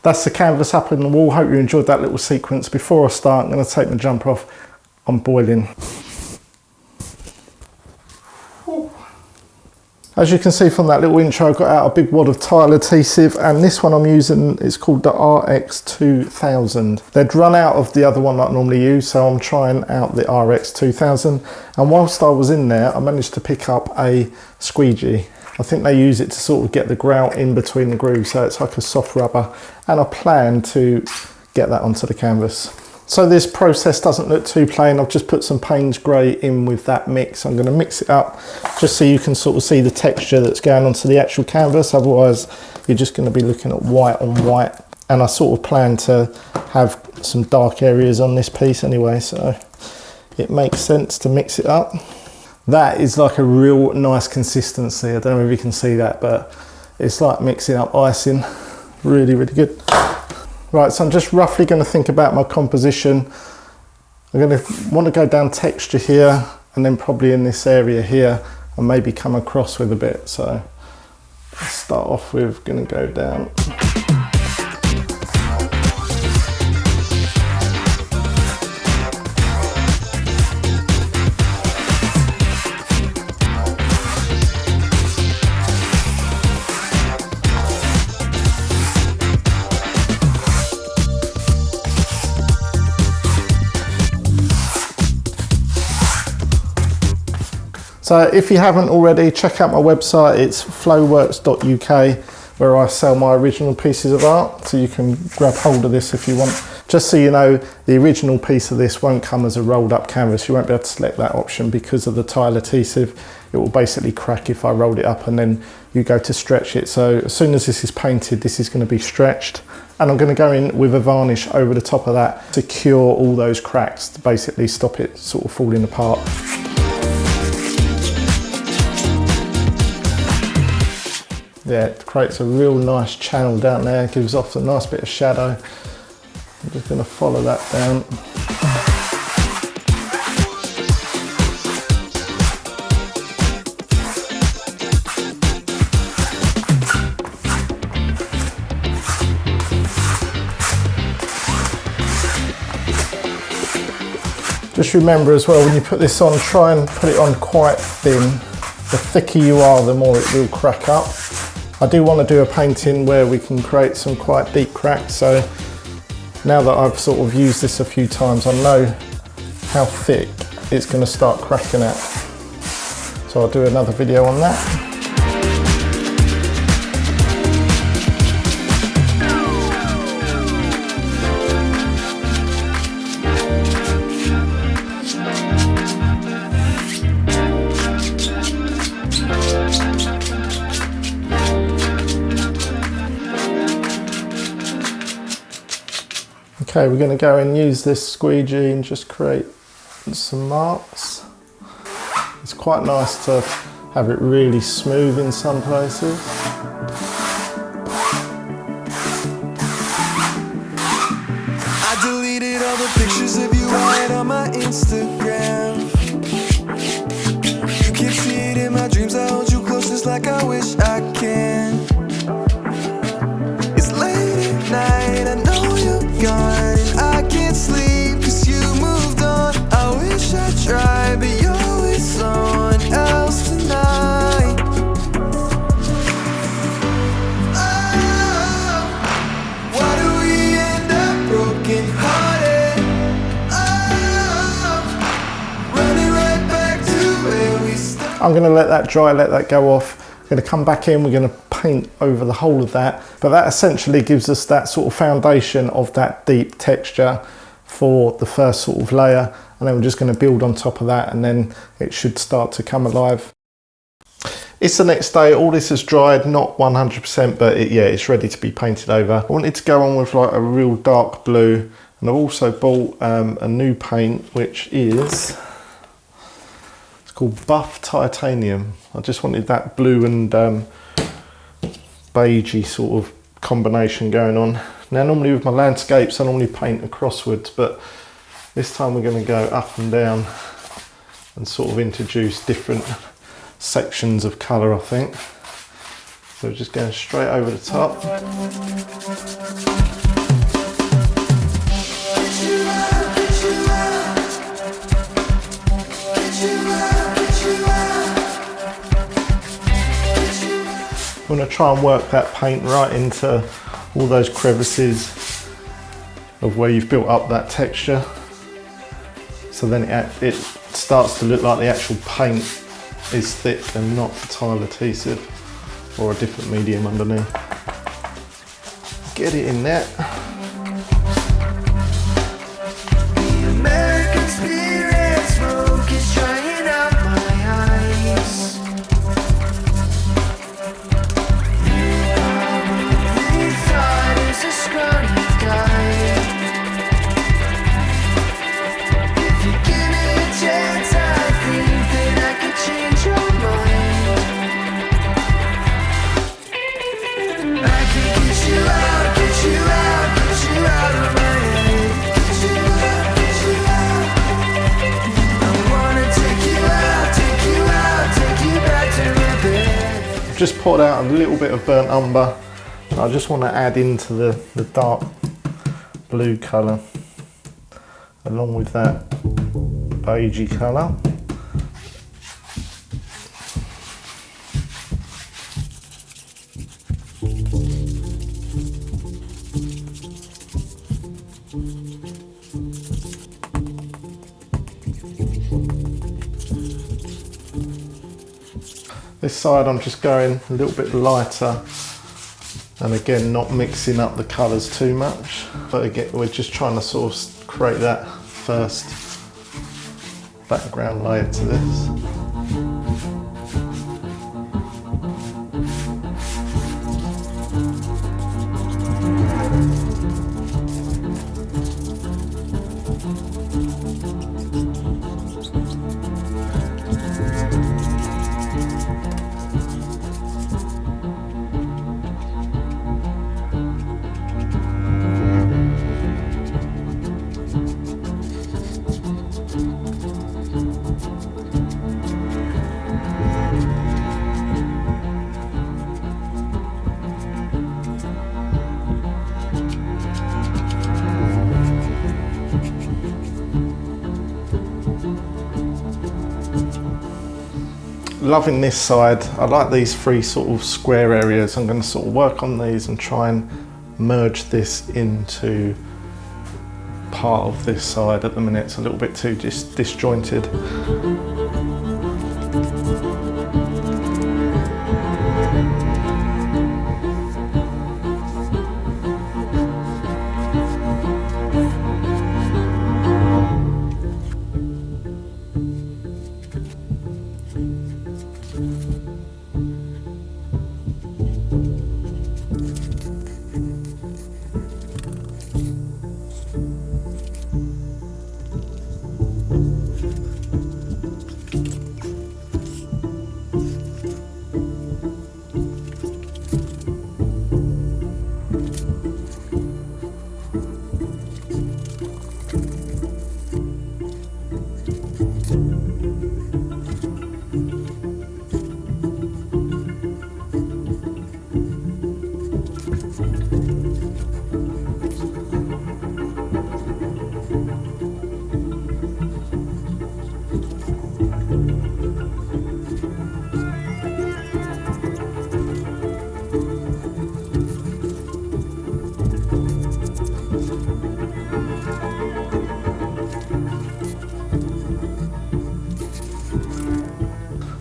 That's the canvas up on the wall. Hope you enjoyed that little sequence. Before I start, I'm going to take my jumper off. I'm boiling. As you can see from that little intro, I got out a big wad of tile adhesive, and this one I'm using is called the RX2000. They'd run out of the other one that I normally use, so I'm trying out the RX2000. And whilst I was in there, I managed to pick up a squeegee. I think they use it to sort of get the grout in between the grooves, so it's like a soft rubber. And I plan to get that onto the canvas. So this process doesn't look too plain. I've just put some Payne's grey in with that mix. I'm going to mix it up just so you can sort of see the texture that's going onto the actual canvas. Otherwise, you're just going to be looking at white on white. And I sort of plan to have some dark areas on this piece anyway, so it makes sense to mix it up. That is like a real nice consistency. I don't know if you can see that, but it's like mixing up icing. Really, really good. Right, so I'm just roughly going to think about my composition. I'm going to want to go down texture here, and then probably in this area here, and maybe come across with a bit. So let's start off with going to go down. So if you haven't already, check out my website. It's flowworks.uk, where I sell my original pieces of art. So you can grab hold of this if you want. Just so you know, the original piece of this won't come as a rolled up canvas. You won't be able to select that option because of the tile adhesive. It will basically crack if I rolled it up and then you go to stretch it. So as soon as this is painted, this is going to be stretched. And I'm going to go in with a varnish over the top of that to cure all those cracks, to basically stop it sort of falling apart. Yeah, it creates a real nice channel down there, gives off a nice bit of shadow. I'm just going to follow that down. Just remember as well, when you put this on, try and put it on quite thin. The thicker you are, the more it will crack up. I do want to do a painting where we can create some quite deep cracks, so now that I've sort of used this a few times, I know how thick it's going to start cracking at. So I'll do another video on that. Okay, we're going to go and use this squeegee and just create some marks. It's quite nice to have it really smooth in some places. I deleted all the pictures of you I had on my Instagram. You can see it in my dreams, I hold you close just like I wish I can. It's late at night, I know you're gone. I can't sleep cause you moved on. I wish I tried, but you're with someone else tonight. Oh, why do we end up broken hearted? Oh, running right back to where we started. I'm going to let that dry, let that go off. I'm going to come back in, we're going to paint over the whole of that, but that essentially gives us that sort of foundation of that deep texture for the first sort of layer, and then we're just going to build on top of that, and then it should start to come alive. It's the next day, all this has dried, not 100%, but yeah, it's ready to be painted over. I wanted to go on with like a real dark blue, and I've also bought a new paint, which is, it's called Buff Titanium. I just wanted that blue and beigey sort of combination going on. Now normally with my landscapes I normally paint acrosswards, but this time we're going to go up and down and sort of introduce different sections of colour, I think. So we're just going straight over the top. want to try and work that paint right into all those crevices of where you've built up that texture. So then it starts to look like the actual paint is thick and not tile adhesive or a different medium underneath. Get it in there. Just poured out a little bit of burnt umber. I just want to add into the dark blue colour along with that beigey colour. This side I'm just going a little bit lighter, and again not mixing up the colours too much, but again we're just trying to sort of create that first background layer to this. Loving this side. I like these three sort of square areas. I'm going to sort of work on these and try and merge this into part of this side. At the minute it's a little bit too disjointed.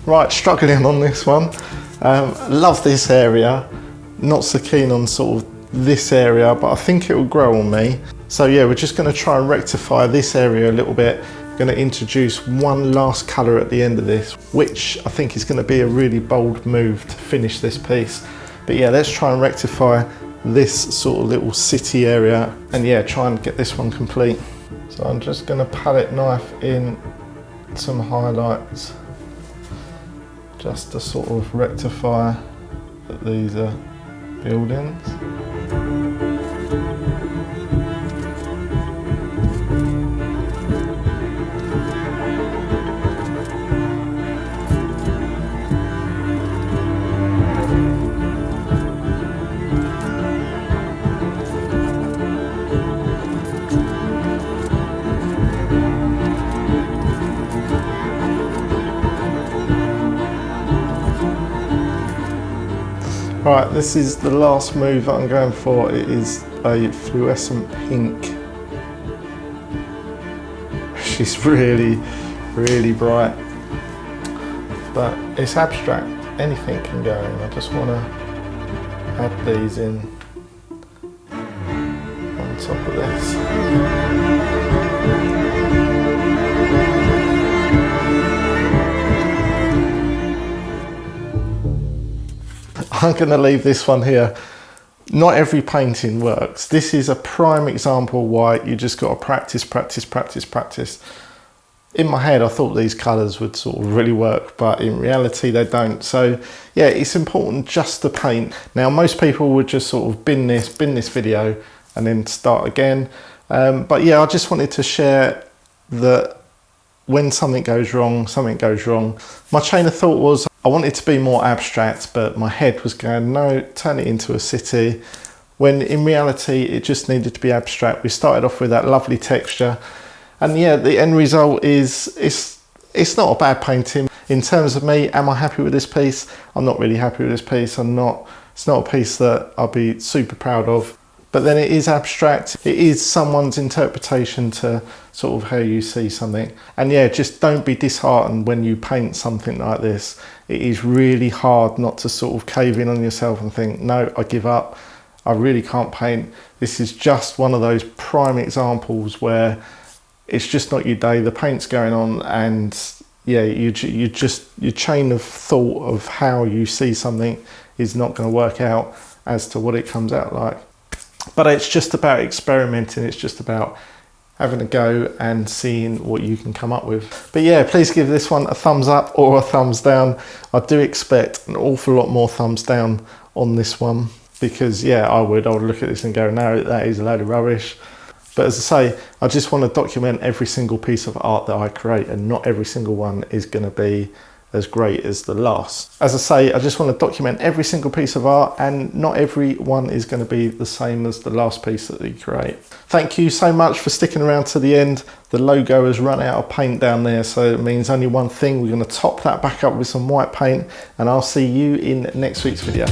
Right, struggling on this one. Love this area. Not so keen on sort of this area, but I think it will grow on me. So yeah, we're just going to try and rectify this area a little bit. Going to introduce one last colour at the end of this, which I think is going to be a really bold move to finish this piece. But yeah, let's try and rectify this sort of little city area, and yeah, try and get this one complete. So I'm just going to palette knife in some highlights, just to sort of rectify that these are buildings. Right, this is the last move that I'm going for. It is a fluorescent pink. She's really, really bright, but it's abstract. Anything can go in. I just want to add these in on top of this. I'm going to leave this one here. Not every painting works. This is a prime example why you just got to practice, practice, practice, practice. In my head, I thought these colours would sort of really work, but in reality they don't. So yeah, it's important just to paint. Now, most people would just sort of bin this video and then start again. But yeah, I just wanted to share that when something goes wrong, something goes wrong. My chain of thought was I wanted to be more abstract, but my head was going, no, turn it into a city. When in reality, it just needed to be abstract. We started off with that lovely texture. And yeah, the end result is, it's not a bad painting. In terms of me, am I happy with this piece? I'm not really happy with this piece. It's not a piece that I'll be super proud of. But then it is abstract. It is someone's interpretation to sort of how you see something. And yeah, just don't be disheartened when you paint something like this. It is really hard not to sort of cave in on yourself and think, no, I give up. I really can't paint. This is just one of those prime examples where it's just not your day. The paint's going on, and yeah, your chain of thought of how you see something is not going to work out as to what it comes out like. But it's just about experimenting. It's just about having a go and seeing what you can come up with. But yeah, please give this one a thumbs up or a thumbs down. I do expect an awful lot more thumbs down on this one, because yeah, I would look at this and go, no, that is a load of rubbish. But as I say, I just want to document every single piece of art that I create, and not every single one is going to be as great as the last. As I say, I just want to document every single piece of art, and not every one is going to be the same as the last piece that you create. Thank you so much for sticking around to the end. The logo has run out of paint down there, so it means only one thing. We're going to top that back up with some white paint, and I'll see you in next week's video.